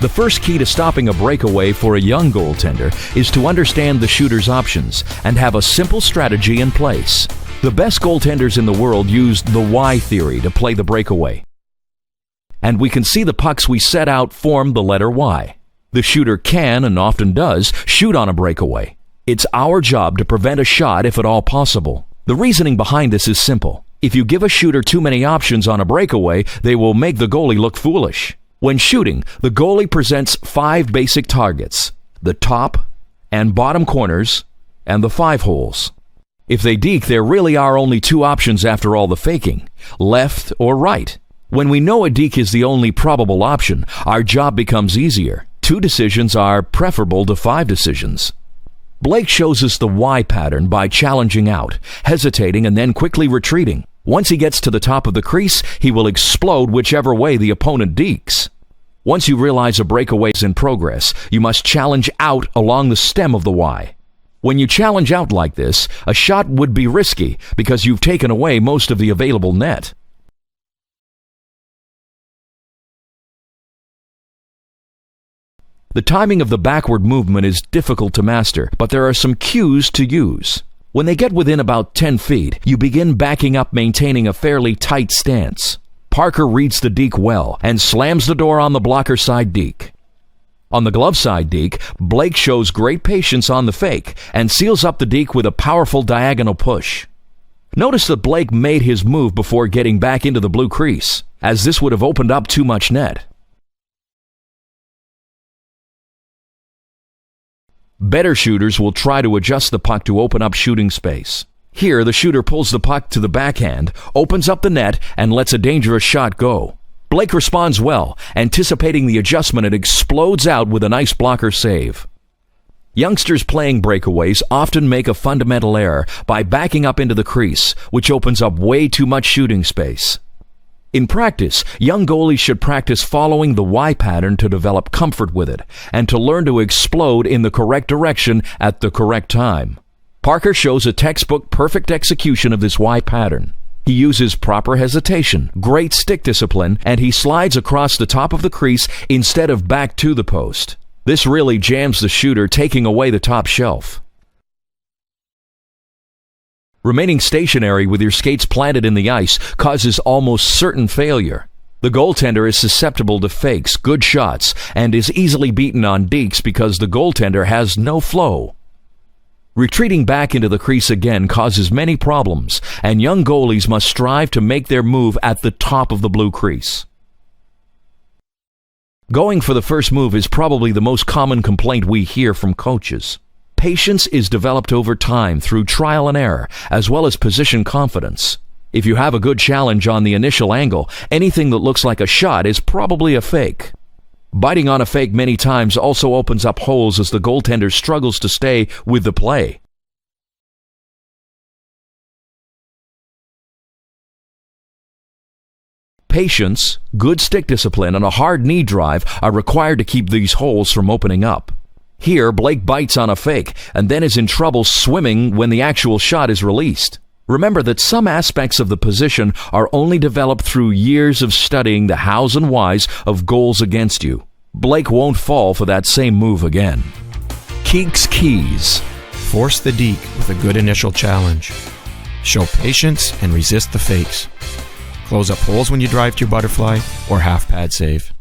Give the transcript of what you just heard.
The first key to stopping a breakaway for a young goaltender is to understand the shooter's options and have a simple strategy in place. The best goaltenders in the world used the Y theory to play the breakaway. And we can see the pucks we set out form the letter Y. The shooter can, and often does, shoot on a breakaway. It's our job to prevent a shot if at all possible. The reasoning behind this is simple. If you give a shooter too many options on a breakaway, they will make the goalie look foolish. When shooting, the goalie presents 5 basic targets: the top and bottom corners and the 5 holes. If they deke, there really are only 2 options after all the faking: left or right. When we know a deke is the only probable option, our job becomes easier. 2 decisions are preferable to 5 decisions. Blake shows us the Y pattern by challenging out, hesitating, and then quickly retreating. Once he gets to the top of the crease, he will explode whichever way the opponent dekes. Once you realize a breakaway is in progress, you must challenge out along the stem of the Y. When you challenge out like this, a shot would be risky because you've taken away most of the available net. The timing of the backward movement is difficult to master, but there are some cues to use. When they get within about 10 feet, you begin backing up, maintaining a fairly tight stance. Parker reads the deke well and slams the door on the blocker side deke. On the glove side deke, Blake shows great patience on the fake and seals up the deke with a powerful diagonal push. Notice that Blake made his move before getting back into the blue crease, as this would have opened up too much net. Better shooters will try to adjust the puck to open up shooting space. Here, the shooter pulls the puck to the backhand, opens up the net, and lets a dangerous shot go. Blake responds well, anticipating the adjustment and explodes out with a nice blocker save. Youngsters playing breakaways often make a fundamental error by backing up into the crease, which opens up way too much shooting space. In practice, young goalies should practice following the Y pattern to develop comfort with it and to learn to explode in the correct direction at the correct time. Parker shows a textbook perfect execution of this Y pattern. He uses proper hesitation, great stick discipline, and he slides across the top of the crease instead of back to the post. This really jams the shooter, taking away the top shelf. Remaining stationary with your skates planted in the ice causes almost certain failure. The goaltender is susceptible to fakes, good shots, and is easily beaten on dekes because the goaltender has no flow. Retreating back into the crease again causes many problems, and young goalies must strive to make their move at the top of the blue crease. Going for the first move is probably the most common complaint we hear from coaches. Patience is developed over time through trial and error, as well as position confidence. If you have a good challenge on the initial angle, anything that looks like a shot is probably a fake. Biting on a fake many times also opens up holes as the goaltender struggles to stay with the play. Patience, good stick discipline, and a hard knee drive are required to keep these holes from opening up. Here, Blake bites on a fake and then is in trouble swimming when the actual shot is released. Remember that some aspects of the position are only developed through years of studying the hows and whys of goals against you. Blake won't fall for that same move again. Keek's keys. Force the deke with a good initial challenge. Show patience and resist the fakes. Close up holes when you drive to your butterfly or half pad save.